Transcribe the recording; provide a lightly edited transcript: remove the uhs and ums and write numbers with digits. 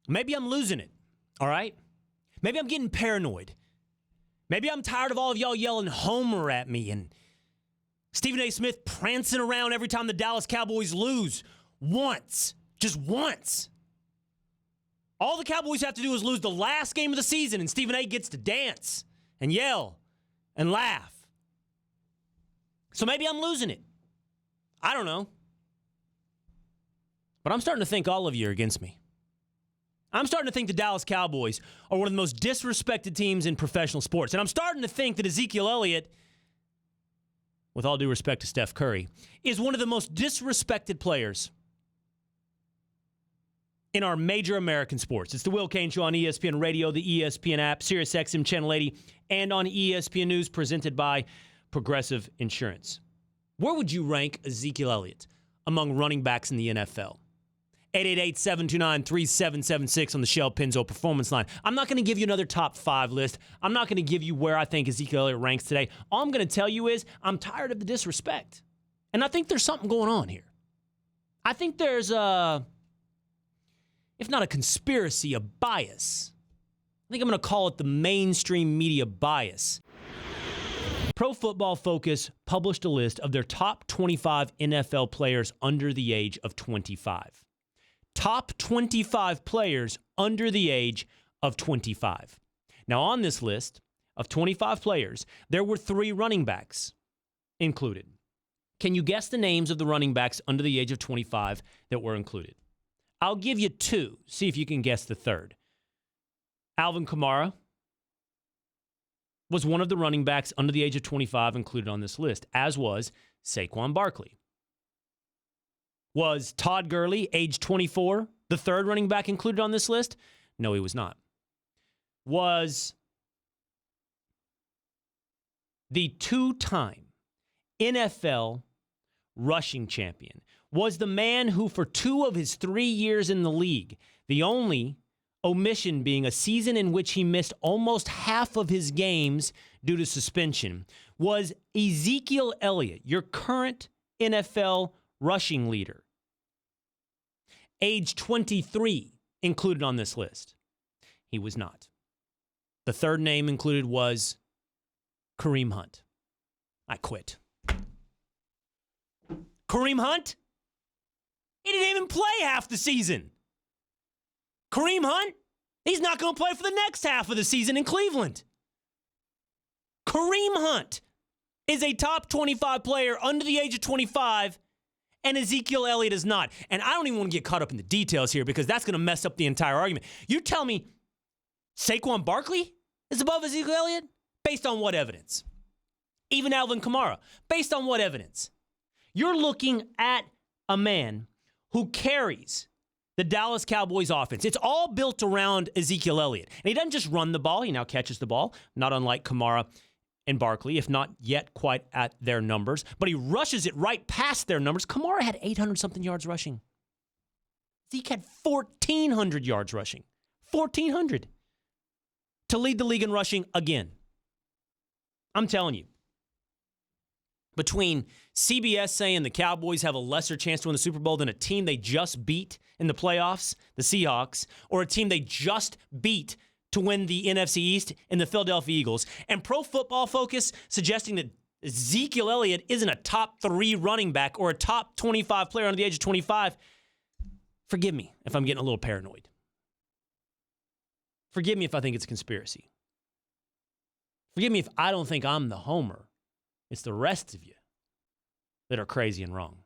Maybe I'm losing it, all right? Maybe I'm getting paranoid. Maybe I'm tired of all of y'all yelling Homer at me and Stephen A. Smith prancing around every time the Dallas Cowboys lose. Once. Just once. All the Cowboys have to do is lose the last game of the season, and Stephen A. gets to dance and yell and laugh. So maybe I'm losing it. I don't know. But I'm starting to think all of you are against me. I'm starting to think the Dallas Cowboys are one of the most disrespected teams in professional sports. And I'm starting to think that Ezekiel Elliott, with all due respect to Steph Curry, is one of the most disrespected players in our major American sports. It's the Will Cain Show on ESPN Radio, the ESPN app, SiriusXM Channel 80, and on ESPN News, presented by Progressive Insurance. Where would you rank Ezekiel Elliott among running backs in the NFL? 888-729-3776 on the Shell Pennzoil Performance Line. I'm not going to give you another top 5 list. I'm not going to give you where I think Ezekiel Elliott ranks today. All I'm going to tell you is I'm tired of the disrespect. And I think there's something going on here. I think there's if not a conspiracy, a bias. I think I'm going to call it the mainstream media bias. Pro Football Focus published a list of their top 25 NFL players under the age of 25. Top 25 players under the age of 25. Now, on this list of 25 players, there were 3 running backs included. Can you guess the names of the running backs under the age of 25 that were included? I'll give you 2. See if you can guess the third. Alvin Kamara was one of the running backs under the age of 25 included on this list, as was Saquon Barkley. Was Todd Gurley, age 24, the third running back included on this list? No, he was not. Was the 2-time NFL rushing champion, was the man who for 2 of his 3 years in the league, the only omission being a season in which he missed almost half of his games due to suspension, was Ezekiel Elliott, your current NFL rushing leader. Age 23 included on this list. He was not. The third name included was Kareem Hunt. I quit. Kareem Hunt? He didn't even play half the season. Kareem Hunt? He's not going to play for the next half of the season in Cleveland. Kareem Hunt is a top 25 player under the age of 25, and Ezekiel Elliott is not. And I don't even want to get caught up in the details here because that's going to mess up the entire argument. You tell me Saquon Barkley is above Ezekiel Elliott? Based on what evidence? Even Alvin Kamara. Based on what evidence? You're looking at a man who carries the Dallas Cowboys offense. It's all built around Ezekiel Elliott. And he doesn't just run the ball. He now catches the ball, not unlike Kamara and Barkley, if not yet quite at their numbers. But he rushes it right past their numbers. Kamara had 800-something yards rushing. Zeke had 1,400 yards rushing. 1,400. To lead the league in rushing again. I'm telling you. Between CBS saying the Cowboys have a lesser chance to win the Super Bowl than a team they just beat in the playoffs, the Seahawks, or a team they just beat to win the NFC East in the Philadelphia Eagles, and Pro Football Focus suggesting that Ezekiel Elliott isn't a top 3 running back or a top 25 player under the age of 25, forgive me if I'm getting a little paranoid. Forgive me if I think it's a conspiracy. Forgive me if I don't think I'm the homer. It's the rest of you that are crazy and wrong.